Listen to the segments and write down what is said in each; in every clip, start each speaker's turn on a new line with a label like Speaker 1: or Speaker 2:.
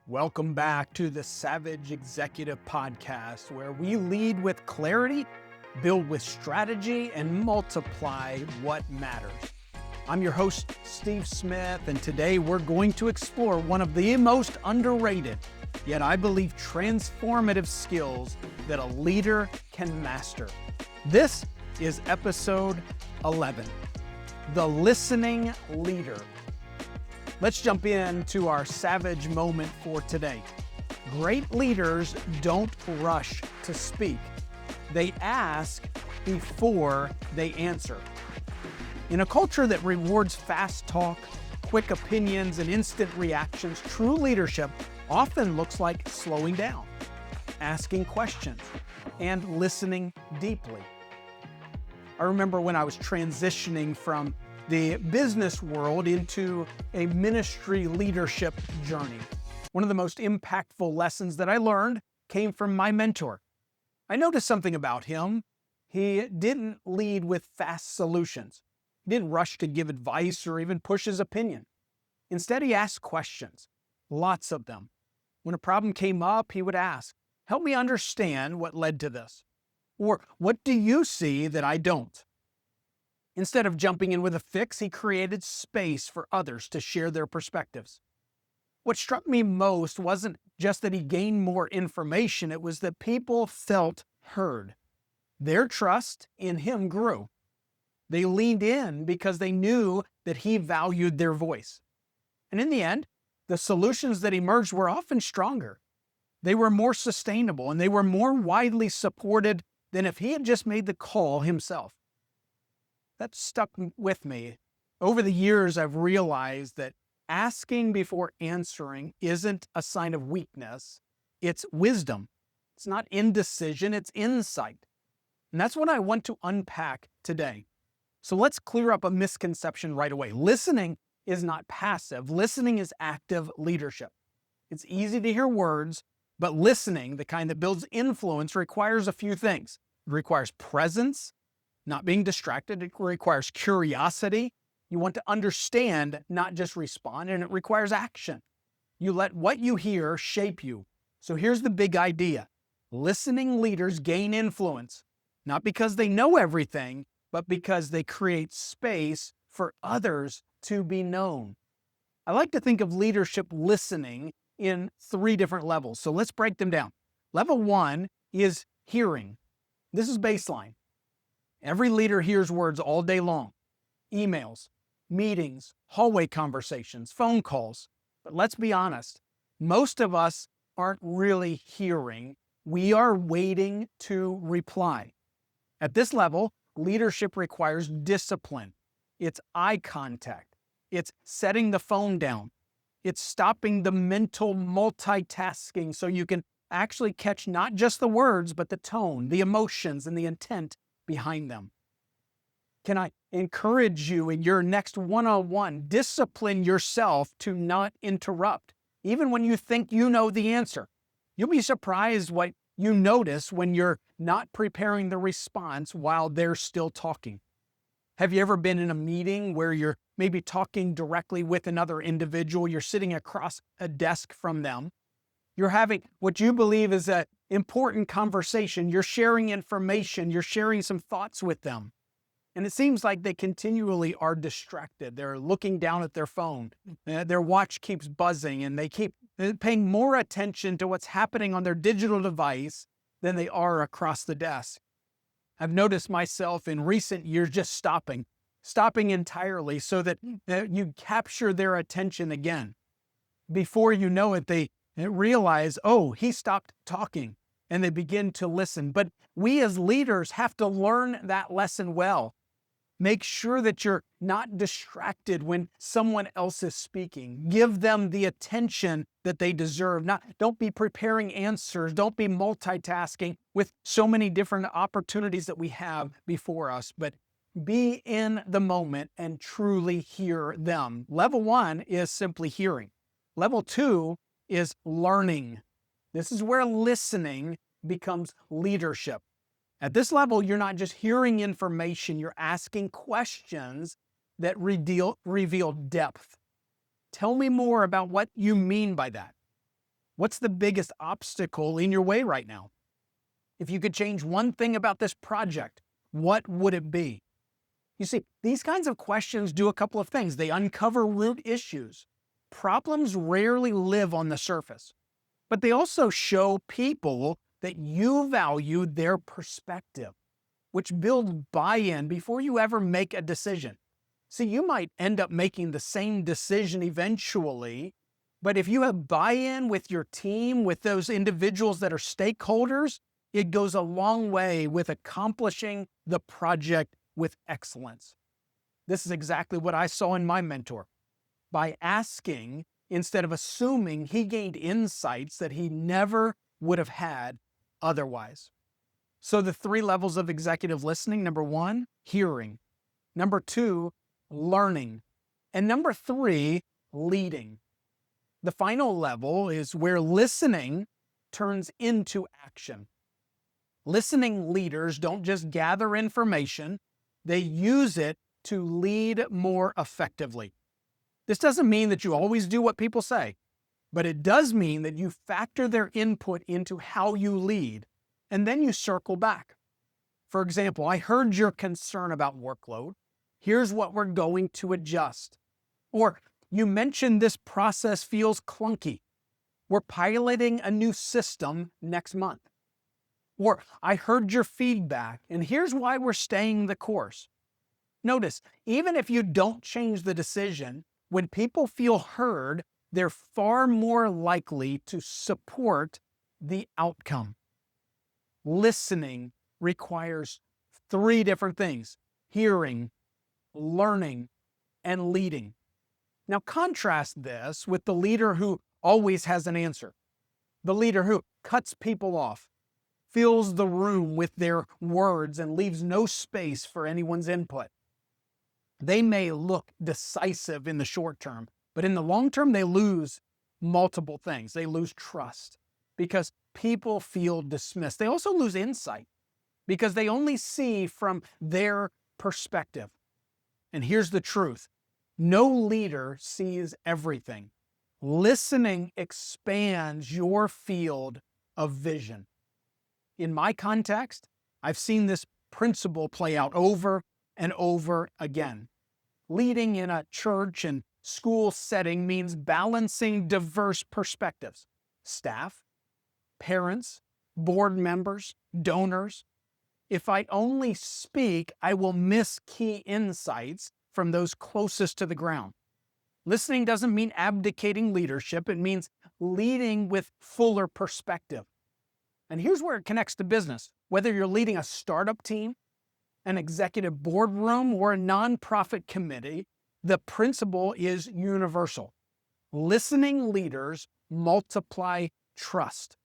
Speaker 1: Welcome back to the Savage Executive Podcast, where we lead with clarity, build with strategy, and multiply what matters. I'm your host, Steve Smith, and today we're going to explore one of the most underrated, yet I believe transformative skills that a leader can master. This is episode 11, The Listening Leader. Let's jump into our savage moment for today. Great leaders don't rush to speak. They ask before they answer. In a culture that rewards fast talk, quick opinions, and instant reactions, true leadership often looks like slowing down, asking questions, and listening deeply. I remember when I was transitioning from the business world into a ministry leadership journey. One of the most impactful lessons that I learned came from my mentor. I noticed something about him. He didn't lead with fast solutions. He didn't rush to give advice or even push his opinion. Instead, he asked questions, lots of them. When a problem came up, he would ask, "Help me understand what led to this." Or, "What do you see that I don't?" Instead of jumping in with a fix, he created space for others to share their perspectives. What struck me most wasn't just that he gained more information, it was that people felt heard. Their trust in him grew. They leaned in because they knew that he valued their voice. And in the end, the solutions that emerged were often stronger. They were more sustainable and they were more widely supported than if he had just made the call himself. That stuck with me. Over the years, I've realized that asking before answering isn't a sign of weakness. It's wisdom. It's not indecision, it's insight. And that's what I want to unpack today. So let's clear up a misconception right away. Listening is not passive. Listening is active leadership. It's easy to hear words, but listening, the kind that builds influence, requires a few things. It requires presence, not being distracted. It requires curiosity. You want to understand, not just respond, and it requires action. You let what you hear shape you. So here's the big idea. Listening leaders gain influence, not because they know everything, but because they create space for others to be known. I like to think of leadership listening in 3 different levels. So let's break them down. Level 1 is hearing. This is baseline. Every leader hears words all day long. Emails, meetings, hallway conversations, phone calls. But let's be honest, most of us aren't really hearing. We are waiting to reply. At this level, leadership requires discipline. It's eye contact. It's setting the phone down. It's stopping the mental multitasking so you can actually catch not just the words, but the tone, the emotions, and the intent behind them. Can I encourage you in your next one-on-one, discipline yourself to not interrupt, even when you think you know the answer. You'll be surprised what you notice when you're not preparing the response while they're still talking. Have you ever been in a meeting where you're maybe talking directly with another individual, you're sitting across a desk from them, you're having what you believe is an important conversation, you're sharing information, you're sharing some thoughts with them, and it seems like they continually are distracted. They're looking down at their phone, their watch keeps buzzing, and they keep paying more attention to what's happening on their digital device than they are across the desk. I've noticed myself in recent years just stopping entirely so that you capture their attention again. Before you know it, they realize, oh, he stopped talking, and they begin to listen. But we as leaders have to learn that lesson well. Make sure that you're not distracted when someone else is speaking. Give them the attention that they deserve. Don't be preparing answers. Don't be multitasking with so many different opportunities that we have before us, but be in the moment and truly hear them. Level 1 is simply hearing. Level 2 is learning. This is where listening becomes leadership. At this level, you're not just hearing information, you're asking questions that reveal depth. Tell me more about what you mean by that. What's the biggest obstacle in your way right now? If you could change one thing about this project, what would it be? You see, these kinds of questions do a couple of things. They uncover root issues. Problems rarely live on the surface, but they also show people that you value their perspective, which builds buy-in before you ever make a decision. See, you might end up making the same decision eventually, but if you have buy-in with your team, with those individuals that are stakeholders, it goes a long way with accomplishing the project with excellence. This is exactly what I saw in my mentor. By asking instead of assuming, he gained insights that he never would have had otherwise. So the 3 levels of executive listening: number 1, hearing; number 2, learning; and number 3, leading. The final level is where listening turns into action. Listening leaders don't just gather information, they use it to lead more effectively. This doesn't mean that you always do what people say, but it does mean that you factor their input into how you lead, and then you circle back. For example, I heard your concern about workload. Here's what we're going to adjust. Or, you mentioned this process feels clunky. We're piloting a new system next month. Or, I heard your feedback, and here's why we're staying the course. Notice, even if you don't change the decision, when people feel heard, they're far more likely to support the outcome. Listening requires 3 different things: hearing, learning, and leading. Now contrast this with the leader who always has an answer. The leader who cuts people off, fills the room with their words, and leaves no space for anyone's input. They may look decisive in the short term, but in the long term, they lose multiple things. They lose trust because people feel dismissed. They also lose insight because they only see from their perspective. And here's the truth: no leader sees everything. Listening expands your field of vision. In my context, I've seen this principle play out over and over again. Leading in a church and school setting means balancing diverse perspectives: staff, parents, board members, donors. If I only speak, I will miss key insights from those closest to the ground. Listening doesn't mean abdicating leadership. It means leading with fuller perspective. And here's where it connects to business. Whether you're leading a startup team, an executive boardroom, or a nonprofit committee, the principle is universal. Listening leaders multiply trust.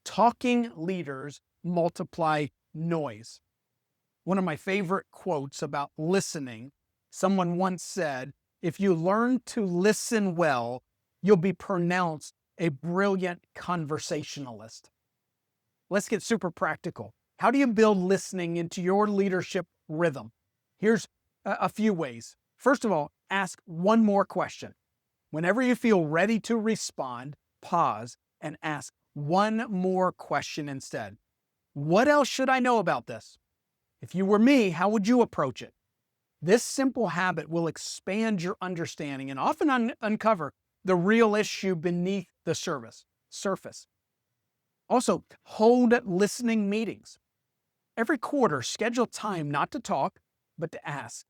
Speaker 1: Talking leaders multiply noise. One of my favorite quotes about listening, someone once said, "If you learn to listen well, you'll be pronounced a brilliant conversationalist." Let's get super practical. How do you build listening into your leadership rhythm? Here's a few ways. First of all, ask one more question. Whenever you feel ready to respond, pause and ask one more question instead. What else should I know about this? If you were me, how would you approach it? This simple habit will expand your understanding and often uncover the real issue beneath the surface. Also, hold listening meetings. Every quarter, schedule time not to talk, but to ask.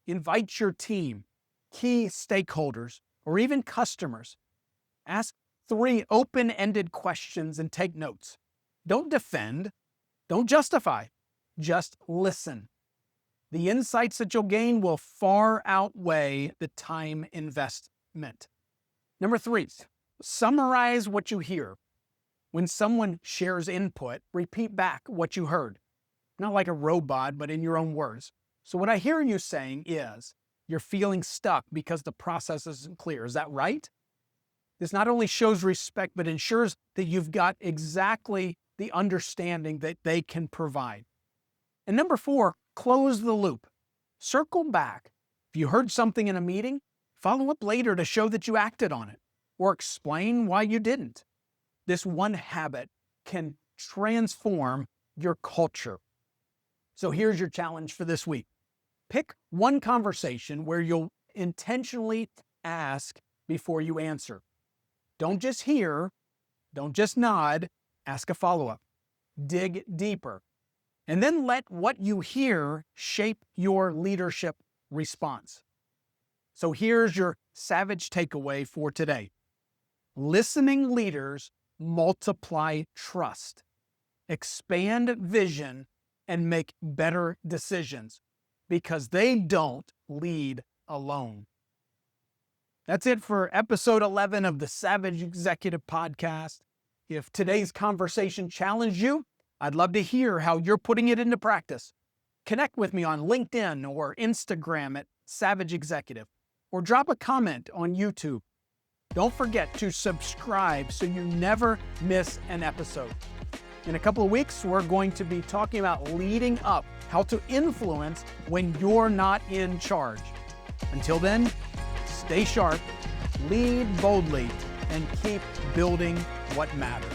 Speaker 1: Invite your team, key stakeholders, or even customers. Ask 3 open-ended questions and take notes. Don't defend, don't justify, just listen. The insights that you'll gain will far outweigh the time investment. Number 3, summarize what you hear. When someone shares input, repeat back what you heard. Not like a robot, but in your own words. So what I hear you saying is, you're feeling stuck because the process isn't clear. Is that right? This not only shows respect, but ensures that you've got exactly the understanding that they can provide. And number 4, close the loop. Circle back. If you heard something in a meeting, follow up later to show that you acted on it, or explain why you didn't. this one habit can transform your culture. So here's your challenge for this week. Pick one conversation where you'll intentionally ask before you answer. Don't just hear, don't just nod, ask a follow-up. Dig deeper. And then let what you hear shape your leadership response. So here's your savage takeaway for today. Listening leaders multiply trust, expand vision, and make better decisions because they don't lead alone. That's it for episode 11 of the Savage Executive Podcast. If today's conversation challenged you, I'd love to hear how you're putting it into practice. Connect with me on LinkedIn or Instagram at Savage Executive, or drop a comment on YouTube. Don't forget to subscribe so you never miss an episode. In a couple of weeks, we're going to be talking about leading up, how to influence when you're not in charge. Until then, stay sharp, lead boldly, and keep building what matters.